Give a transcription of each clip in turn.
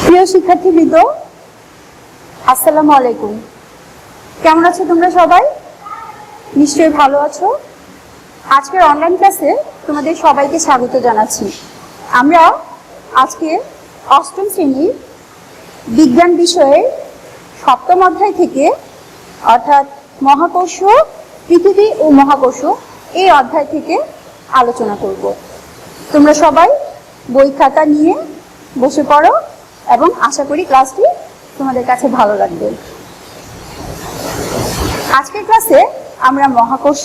প্রিয় শিক্ষার্থীবৃন্দ, আসসালামু আলাইকুম। কেমন আছো তোমরা সবাই? নিশ্চয়ই ভালো আছো। আজকের অনলাইন ক্লাসে তোমাদের সবাইকে স্বাগত জানাচ্ছি। আমরা আজকে অষ্টম শ্রেণীর বিজ্ঞান বিষয়ের সপ্তম অধ্যায় থেকে অর্থাৎ মহাকর্ষ, পৃথিবী ও মহাকর্ষ এই অধ্যায় থেকে আলোচনা করব। তোমরা সবাই বই খাতা নিয়ে বসে পড়ো এবং আশা করি ক্লাসটি তোমাদের কাছে ভালো লাগবে। আজকের ক্লাসে আমরা মহাকর্ষ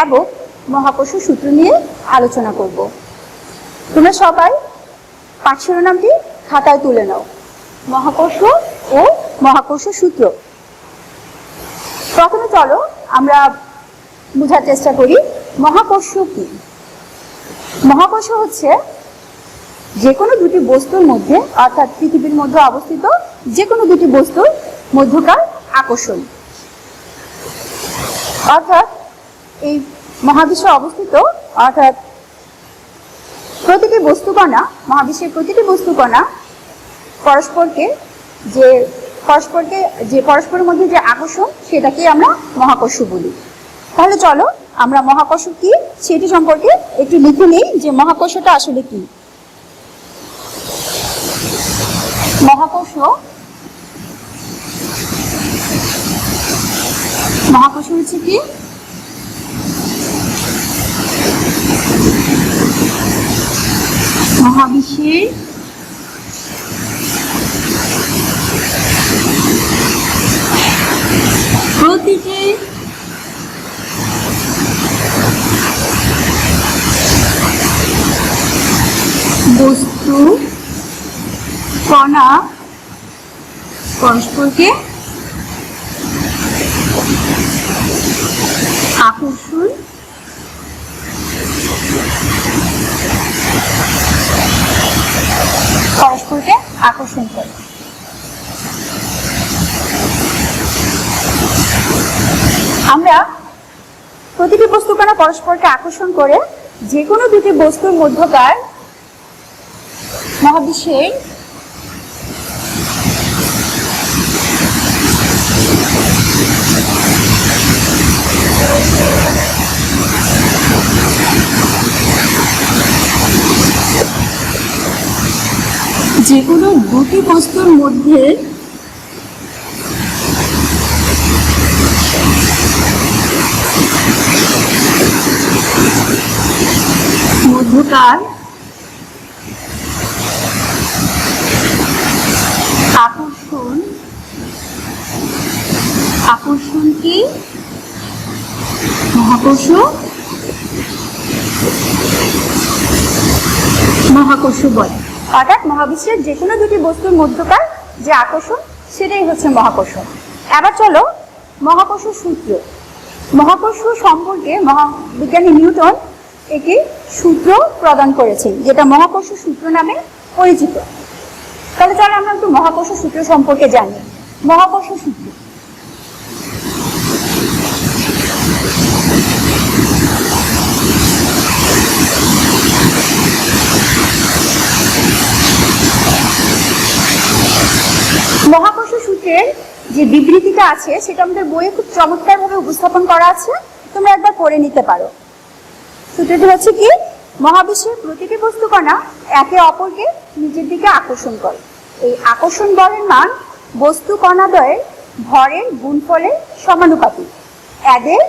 এবং মহাকর্ষ সূত্র নিয়ে আলোচনা করব। তোমরা সবাই পাঠ শিরোনামটি খাতায় তুলে নাও, মহাকর্ষ ও মহাকর্ষ সূত্র। প্রথমে চলো আমরা বোঝার চেষ্টা করি মহাকর্ষ কি। মহাকর্ষ হচ্ছে যে কোনো দুটি বস্তুর মধ্যে অর্থাৎ পৃথিবীর মধ্যে অবস্থিত যে কোনো দুটি বস্তুর মধ্যকার আকর্ষণ। অর্থাৎ এই মহাবিশ্বে অবস্থিত অর্থাৎ প্রতিটি বস্তুকণা, মহাবিশ্বের প্রতিটি বস্তুকণা পরস্পরের মধ্যে যে আকর্ষণ সেটাকে আমরা মহাকর্ষ বলি। তাহলে চলো আমরা মহাকর্ষ কি সেটি সম্পর্কে একটু লিখে নিই যে মহাকর্ষটা আসলে কি। মহাকর্ষ হচ্ছে কি মহাবিশ্বের প্রতিটি বস্তু কণা পরস্পরকে আকর্ষণ করে। আমরা প্রতিটি বস্তু কণা পরস্পরকে আকর্ষণ করে যে কোনো দুটি বস্তুর মধ্যকার মহাবিশ্বের যে কোনো দুটি বস্তুর মধ্যে মধ্যকার আকর্ষণকে মহাকর্ষ বলে। অর্থাৎ মহাবিশ্বের যে কোনো দুটি বস্তুর মধ্যকার যে আকর্ষণ সেটাই হচ্ছে মহাকর্ষ। এবার চলো মহাকর্ষ সূত্র। মহাকর্ষ সম্পর্কে বিজ্ঞানী নিউটন একটি সূত্র প্রদান করেছেন যেটা মহাকর্ষ সূত্র নামে পরিচিত। তাহলে চলো আমরা একটু মহাকর্ষ সূত্র সম্পর্কে জানি। মহাকর্ষ সূত্র মহাকর্ষ সূত্রের যে বিবৃতিটা আছে সেটা আমাদের বইয়ে খুব চমৎকারভাবে উপস্থাপন করা আছে, তোমরা একবার পড়ে নিতে পারো। সূত্রটি হচ্ছে কি, মহাবিশ্বের প্রতিটি বস্তু কণা একে অপরকে নিজের দিকে আকর্ষণ করে। এই আকর্ষণ বলের মান বস্তু কণাদ্বয়ের ভরের গুণফলের সমানুপাতিক, এদের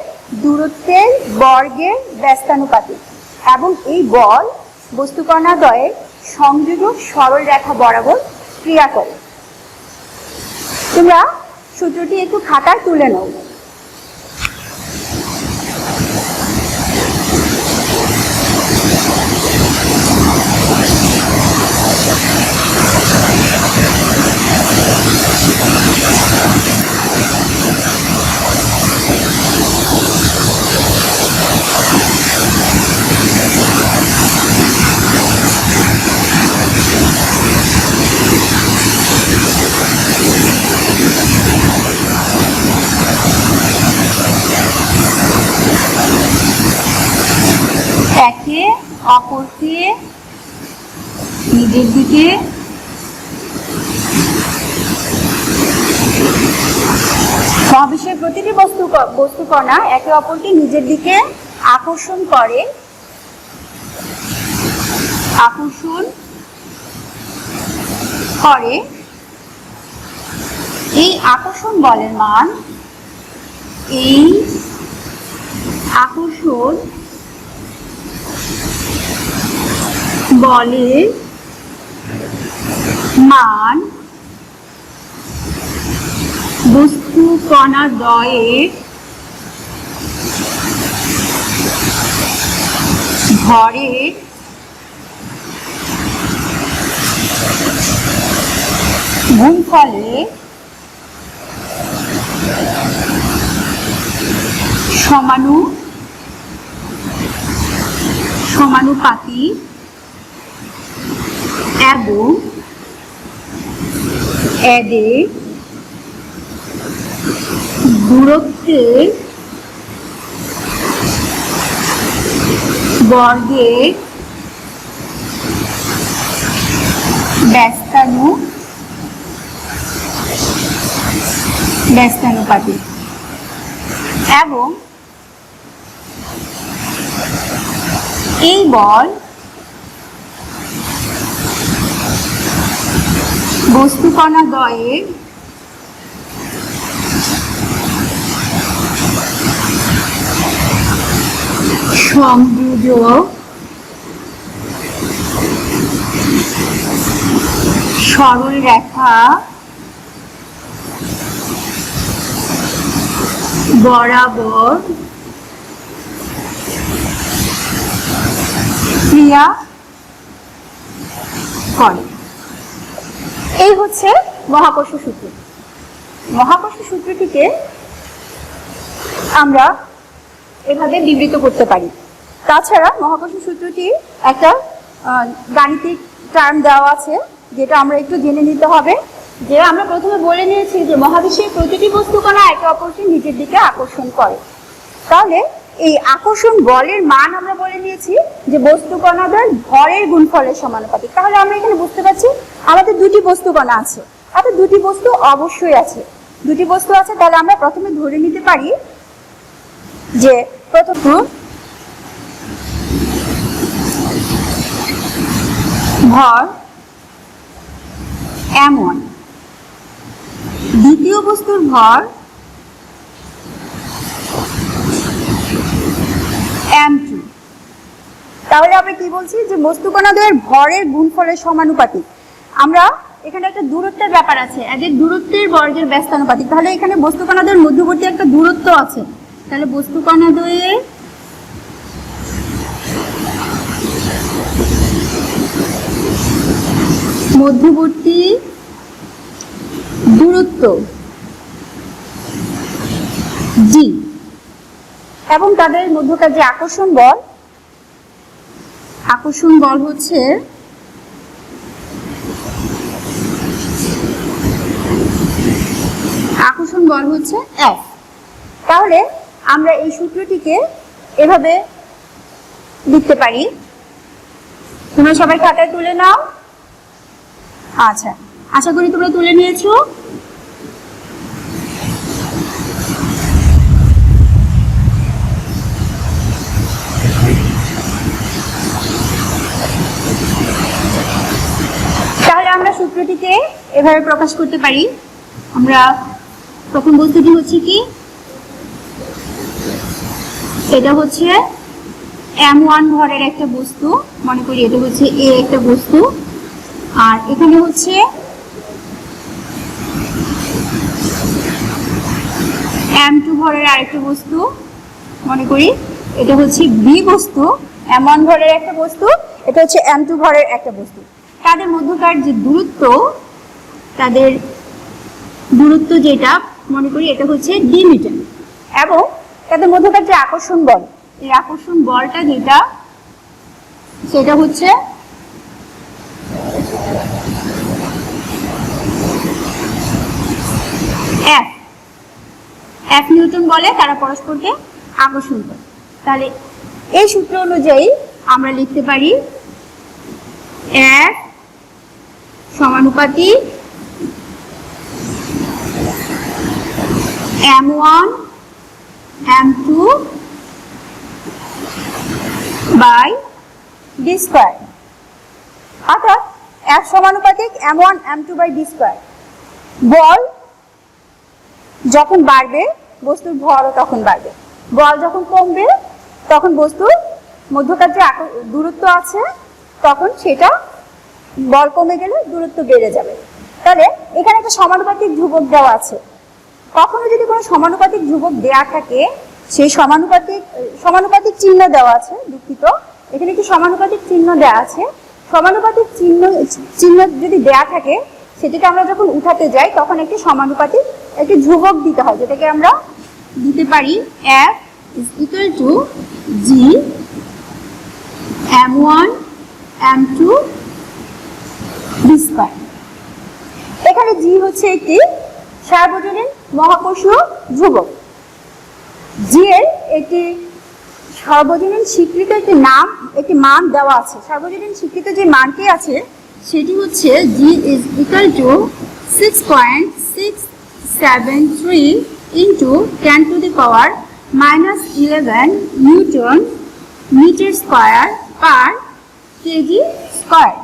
দূরত্বের বর্গের ব্যস্তানুপাতিক এবং এই বল বস্তু কণাদ্বয়ের সংযোজক সরল রেখা বরাবর ক্রিয়া করে। তোমরা সূত্রটি একটু খাতায় তুলে নাও। অপরকে নিজের দিকে মহাবিশ্বের প্রতিটি বস্তু কণা একে অপরকে নিজের দিকে আকর্ষণ করে। এই আকর্ষণ বলের মান বস্তু কণা দ্বয়ের ভরের গুণফলে সমানুপাতি এবং এদের দূরত্বের বর্গের ব্যস্তানুপাতিক এবং এই বল বস্তু কণা দ্বয়ের সংযোজক সরল রেখা বরাবর ক্রিয়া করে। এই হচ্ছে মহাকর্ষ সূত্র। মহাকর্ষ সূত্রটিকে আমরা এভাবে বিবৃত করতে পারি। তাছাড়া মহাকর্ষ সূত্রটি একটা গাণিতিক টার্ম দেওয়া আছে, যেটা আমরা একটু জেনে নিতে হবে। যে আমরা প্রথমে বলে নিয়েছি যে মহাবিশ্বের প্রতিটি বস্তু কণা একে অপরকে নিজের দিকে আকর্ষণ করে। তাহলে এই আকর্ষণ বলের মান আমরা বলে নিয়েছি যে বস্তু কণাদের ভরের গুণফলের সমানুপাতিক। তাহলে আমরা এখানে বুঝতে পারছি আমাদের দুটি বস্তু কণা আছে, অর্থাৎ দুটি বস্তু অবশ্যই আছে। দুটি বস্তু আছে, তাহলে আমরা প্রথমে ধরে নিতে পারি যে প্রথম ভর m1, দ্বিতীয় বস্তুর ভর m2। তাহলে আমরা কি বলছি যে বস্তু কণাদের ভরের গুণফলের সমানুপাতিক। আমরা এখানে একটা দূরত্বের ব্যাপার আছে, এদের দূরত্বের বর্গের ব্যস্তানুপাতিক। তাহলে এখানে বস্তু কণাদের মধ্যবর্তী একটা দূরত্ব আছে, তাহলে বস্তু কণাদ্বয়ের মধ্যবর্তী দূরত্ব d এবং তাদের মধ্যকার যে আকর্ষণ বল হচ্ছে F। তাহলে আমরা এই সূত্রটিকে এভাবে লিখতে পারি। তোমরা সবাই খাতায় তুলে নাও। আচ্ছা, আশা করি তোমরা তুলে নিয়েছো। তাহলে আমরা সূত্রটিকে এভাবে প্রকাশ করতে পারি। আমরা প্রথম বস্তুটি হচ্ছে কি, এটা হচ্ছে m1 ভরের একটা বস্তু, মনে করি এটা হচ্ছে a একটা বস্তু, আর এখানে হচ্ছে m2 ভরের আরেকটা বস্তু, মনে করি এটা হচ্ছে b বস্তু। m1 ভরের একটা বস্তু, এটা হচ্ছে m2 ভরের একটা বস্তু। তাদের মধ্যকার যে দূরত্ব যেটা মনে করি এটা হচ্ছে d মিটার, এবং তাদের মধ্যকার যে আকর্ষণ বল, এই আকর্ষণ বলটা যেটা সেটা হচ্ছে F নিউটন বলে তারা পরস্পরকে আকর্ষণ করে। তাহলে এই সূত্র অনুযায়ী আমরা লিখতে পারি F সমানুপাতিক m1 m2 by D square, অর্থাৎ F সমানুপাতিক m1 m2 by D square. বল যখন বাড়বে বস্তুর ভরও তখন বাড়বে, বল যখন কমবে তখন বস্তুর মধ্যকার যে দূরত্ব আছে তখন সেটা বল কমে গেলে দূরত্ব বেড়ে যাবে। তাহলে এখানে একটা সমানুপাতিক ধ্রুবক দেওয়া আছে। কখনো যদি কোনো সমানুপাতিক ধ্রুবক দেয়া থাকে, সেই সমানুপাতিক চিহ্ন দেওয়া আছে, দুঃখিত, এখানে একটি সমানুপাতিক চিহ্ন দেওয়া আছে। সমানুপাতিক চিহ্ন যদি দেয়া থাকে, সেটাকে আমরা যখন উঠাতে যাই তখন একটি সমানুপাতিক একটি ধ্রুবক দিতে হয়, যেটাকে আমরা দিতে পারি F is equal to G m1 m2 d square. এখানে G হচ্ছে একটি সার্বজনীন মহাকর্ষীয় ধ্রুবক। G এর একটি সার্বজনীন স্বীকৃত একটি মান দেওয়া আছে। সার্বজনীন স্বীকৃত যে মানটি আছে সেটি হচ্ছে G is equal to 6.673 into 10 to the power minus 11 Newton meter square per kg square।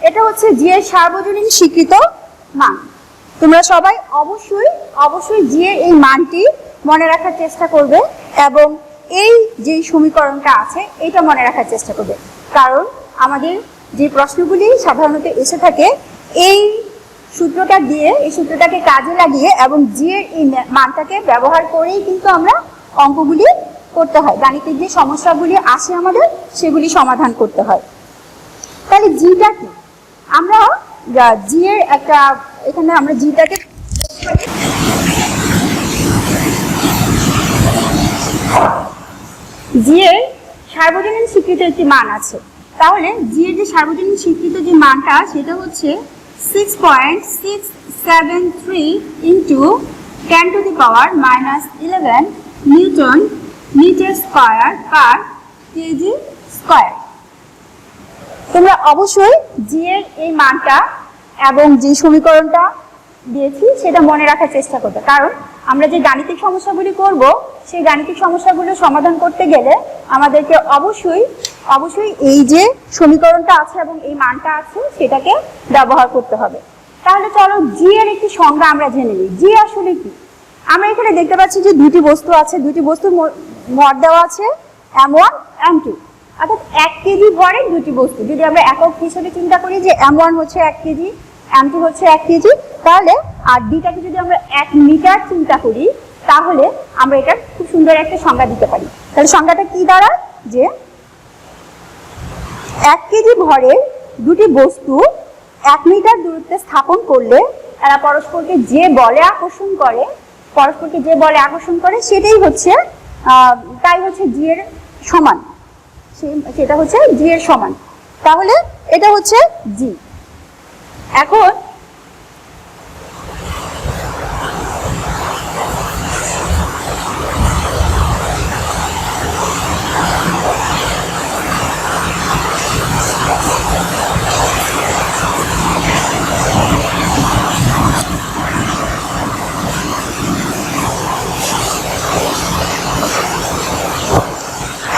এটা হচ্ছে G এর সার্বজনীন স্বীকৃত মান। তোমরা সবাই অবশ্যই G এর এই মানটি মনে রাখার চেষ্টা করবে এবং এই যে সমীকরণটা আছে এটা মনে রাখার চেষ্টা করবে, কারণ আমাদের যে প্রশ্নগুলি সাধারণত এসে থাকে এই সূত্রটাকে কাজে লাগিয়ে এবং G এর এই মানটাকে ব্যবহার করেই কিন্তু আমরা অঙ্কগুলি করতে হয়, গাণিতিক যে সমস্যাগুলি আসে আমাদের সেগুলি সমাধান করতে হয়। তাহলে জিটা কি? আমরা G এর একটা, এখানে আমরা জিটাকে G এর সার্বজনীন স্বীকৃত একটি মান আছে। তাহলে G এর যে সার্বজনীন স্বীকৃত যে মানটা সেটা হচ্ছে 6.673 into 10 to the power minus 11 Newton meter square per kg square। তোমরা অবশ্যই G এর এই মানটা এবং যে সমীকরণটা দিয়েছি সেটা মনে রাখার চেষ্টা করবে, কারণ আমরা যে গাণিতিক সমস্যাগুলি করব সেই গাণিতিক সমস্যাগুলো সমাধান করতে গেলে আমাদেরকে অবশ্যই এই যে সমীকরণটা আছে এবং এই মানটা আছে সেটাকে ব্যবহার করতে হবে। তাহলে চলো G এর একটি সংজ্ঞা আমরা জেনে নিই। G আসলে কি? আমরা এখানে দেখতে পাচ্ছি যে দুটি বস্তু আছে, দুটি বস্তুর ভর দেওয়া আছে m1 m2, অর্থাৎ 1 কেজি ভরের দুটি বস্তু। যদি আমরা একক হিসেবে চিন্তা করি যে m1 হচ্ছে 1 কেজি, m2 হচ্ছে 1 কেজি, তাহলে আর ডিটাকে যদি আমরা 1 মিটার চিন্তা করি তাহলে আমরা এটা খুব সুন্দর একটা সংজ্ঞা দিতে পারি। তাহলে সংজ্ঞাটা কি দাঁড়ায় যে 1 কেজি ভরের দুটি বস্তু 1 মিটার দূরত্বে স্থাপন করলে এরা পরস্পরকে যে বলে আকর্ষণ করে সেটাই হচ্ছে G এর সমান, সেটা হচ্ছে G এর সমান। তাহলে এটা হচ্ছে G।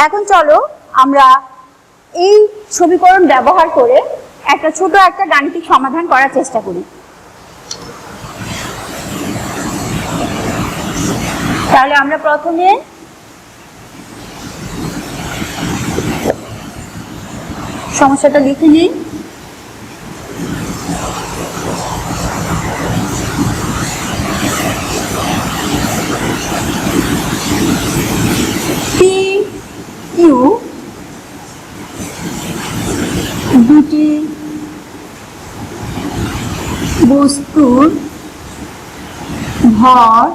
এখন চলো আমরা এই সমীকরণ ব্যবহার করে ছোট একটা গাণিতিক সমাধান করার চেষ্টা করি। তাহলে আমরা প্রথমে সমস্যাটা লিখে নিই। দুটি বস্তুর ভর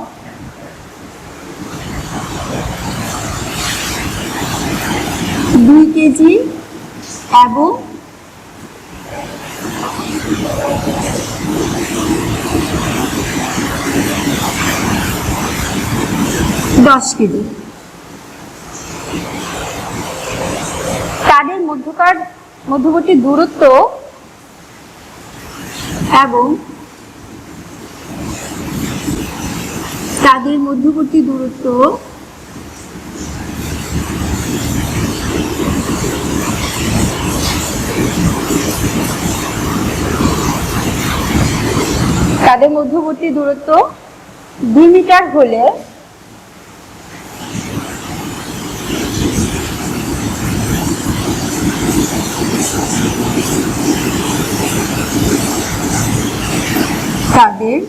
2 কেজি এবং 10 কেজি। তাদের মধ্যবর্তী দূরত্ব এবং তাদের মধ্যবর্তী দূরত্ব তাদের মধ্যবর্তী দূরত্ব 2 মিটার হলে তাদের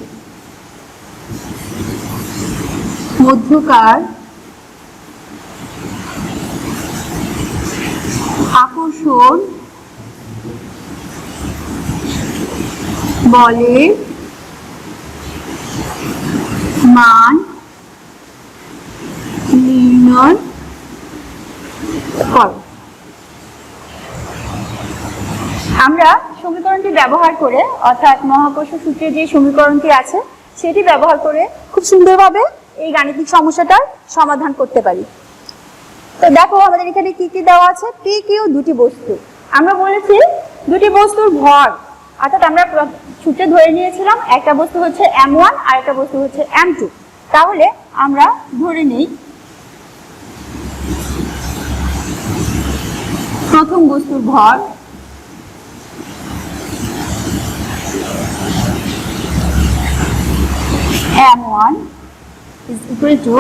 মধ্যকার আকর্ষণ বলের মান নির্ণয় করো। আমরা সমীকরণটি ব্যবহার করে, অর্থাৎ মহাকর্ষ সূত্রের যে সমীকরণটি আছে সেটি ব্যবহার করে খুব সুন্দরভাবে এই গাণিতিক সমস্যাটার সমাধান করতে পারি। তো দেখো আমাদের এখানে কি কি দেওয়া আছে। পি কিউ দুটি বস্তু, আমরা বলেছি দুটি বস্তুর ভর, অর্থাৎ আমরা সূত্রে ধরে নিয়েছিলাম একটা বস্তু হচ্ছে m1 আর একটা বস্তু হচ্ছে m2। তাহলে আমরা ধরে নেই প্রথম বস্তুর ভর m1 is equal to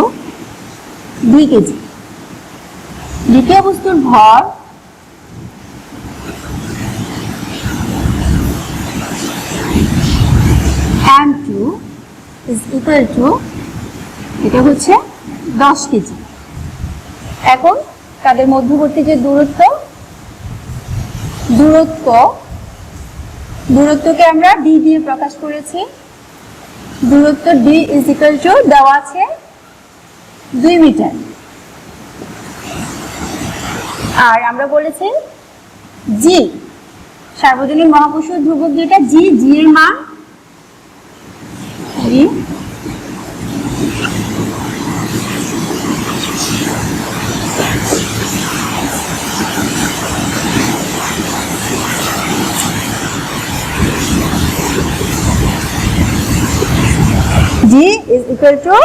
2 KG. দ্বিতীয় বস্তুর ভর m2 is equal to, এটা হচ্ছে 10 কেজি। এখন তাদের মধ্যবর্তী যে দূরত্বকে আমরা d দিয়ে প্রকাশ করেছি। দূরত্ব d is equal to দেওয়া আছে 2 মিটার। আর আমরা বলেছি g, সার্বজনীন মহাকর্ষীয় ধ্রুবক যেটা g এর মান G is equal to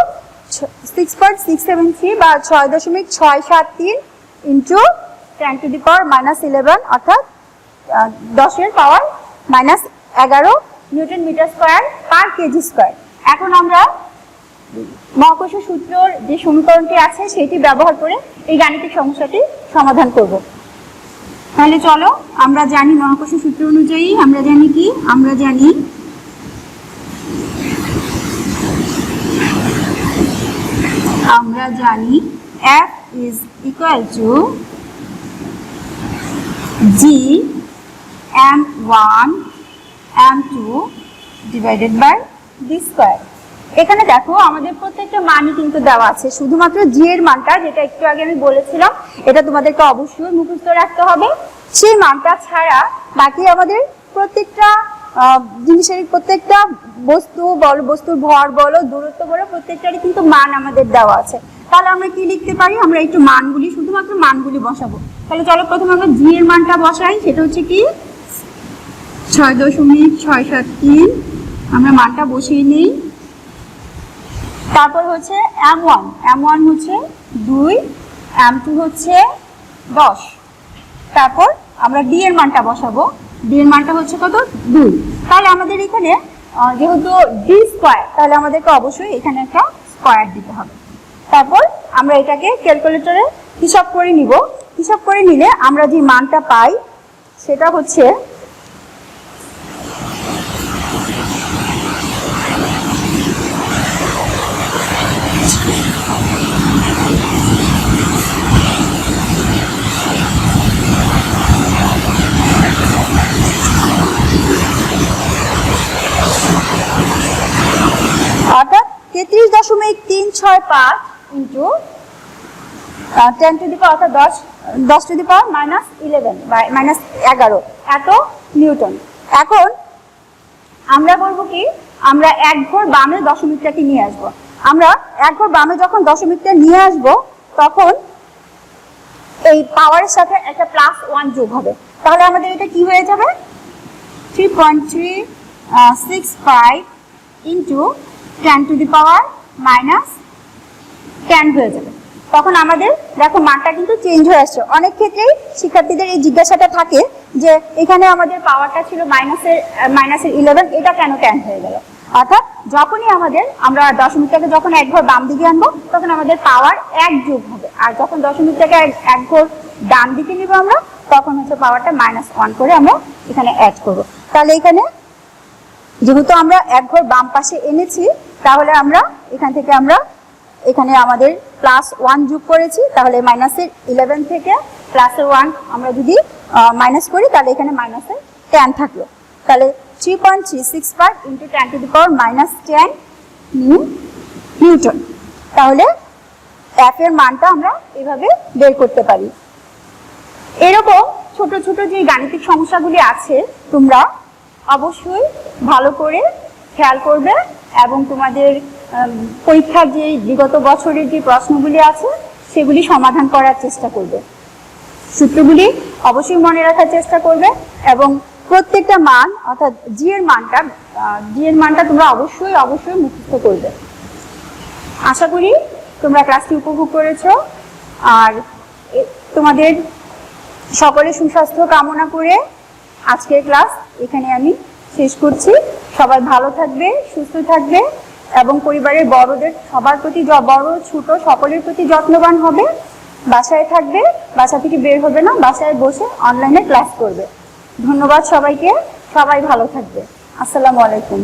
6.673 বা 6.673 into 10 to the power minus 11 অর্থাৎ 10 এর power minus 11 newton metre square per kg square. এখন আমরা মহাকর্ষ সূত্রের যে সমীকরণটি আছে সেটি ব্যবহার করে এই গাণিতিক সমস্যাটি সমাধান করব। তাহলে চলো আমরা জানি মহাকর্ষ সূত্র অনুযায়ী আমরা জানি কি, আমরা জানি F is equal to G m1 m2 divided by d square। এখানে দেখো আমাদের প্রত্যেকটা মানই কিন্তু দেওয়া আছে, শুধুমাত্র g এর মানটা যেটা একটু আগে আমি বলেছিলাম এটা তোমাদেরকে অবশ্যই মুখস্থ রাখতে হবে। সেই মানটা ছাড়া বাকি আমাদের প্রত্যেকটা জিনিসের, প্রত্যেকটা বস্তু বলো, বস্তুর ভর বলো, দূরত্ব বলো, প্রত্যেকটারই কিন্তু মান আমাদের দেওয়া আছে। তাহলে আমরা কি লিখতে পারি, আমরা একটু মানগুলি, শুধুমাত্র মানগুলি বসাবো। তাহলে চলো প্রথমে আমরা জি এর মানটা বসাই, সেটা হচ্ছে কি 6.673, আমরা মানটা বসিয়ে নিই। তারপর হচ্ছে m1 হচ্ছে 2, m2 হচ্ছে 10। তারপর আমরা ডি এর মানটা বসাবো, ডি এর মানটা হচ্ছে কত 2। তাহলে আমাদের এখানে যেহেতু ডি স্কয়ার, তাহলে আমাদেরকে অবশ্যই এখানে একটা স্কয়ার দিতে হবে। তারপর আমরা এটাকে ক্যালকুলেটরে হিসাব করে নিব। হিসাব করে নিলে আমরা যে মানটা পাই সেটা হচ্ছে অর্থাৎ 33.365 ইন্টু 10 টু দি পাওয়ার, অর্থাৎ 10 টু দি পাওয়ার মাইনাস 11 বা মাইনাস 11 এত নিউটন। এখন আমরা বলবো কি, আমরা এক ঘর বামে দশমিকটাকে নিয়ে আসবো। আমরা এক ঘর বামে যখন দশমিকটা নিয়ে আসবো তখন এই পাওয়ারের সাথে একটা +1 যোগ হবে। তাহলে আমাদের এটা কি হয়ে যাবে 3.365 ইন্টু 10 টু দি পাওয়ার -10 হয়ে যাবে। তখন আমাদের দেখো মানটা কিন্তু চেঞ্জ হয়ে আসছে। অনেক ক্ষেত্রেই শিক্ষার্থীদের এই জিজ্ঞাসাটা থাকে যে এখানে আমাদের পাওয়ারটা ছিল মাইনাসের 11, এটা কেন 10 হয়ে গেল। অর্থাৎ যখনই আমরা দশমিকটাকে যখন এক ঘর বাম দিকে আনবো তখন আমাদের পাওয়ার 1 যোগ হবে, আর যখন দশমিকটাকে এক ঘর ডান দিকে নিব আমরা তখন হচ্ছে পাওয়ারটা -1 করে আমরা এখানে অ্যাড করব। তাহলে এখানে যেহেতু আমরা এক ঘর বাম পাশে এনেছি, তাহলে আমরা এখানে আমাদের +1 যোগ করেছি, তাহলে -11 থেকে +1 আমরা যদি মাইনাস করি তাহলে এখানে -10 থাকলো। তাহলে 3.365 × 10⁻10 নিউটন। তাহলে F এর মানটা আমরা এভাবে বের করতে পারি। এরকম ছোট ছোট যে গাণিতিক সমস্যাগুলি আছে তোমরা অবশ্যই ভালো করে খেয়াল করবে এবং তোমাদের পরীক্ষার যে বিগত বছরের যে প্রশ্নগুলি আছে সেগুলি সমাধান করার চেষ্টা করবে। সূত্রগুলি অবশ্যই মনে রাখার চেষ্টা করবে এবং প্রত্যেকটা মান অর্থাৎ জি এর মানটা তোমরা অবশ্যই মুখস্থ করবে। আশা করি তোমরা ক্লাসটি উপভোগ করেছো, আর তোমাদের সকলের সুস্বাস্থ্য কামনা করে আজকের ক্লাস এখানে আমি শেষ করছি। সবাই ভালো থাকবে, সুস্থ থাকবে এবং পরিবারের বড়দের সবার প্রতি, বড় ছোট সকলের প্রতি যত্নবান হবে। বাসায় থাকবে, বাসা থেকে বের হবে না, বাসায় বসে অনলাইনে ক্লাস করবে। ধন্যবাদ সবাইকে, সবাই ভালো থাকবে। আসসালামু আলাইকুম।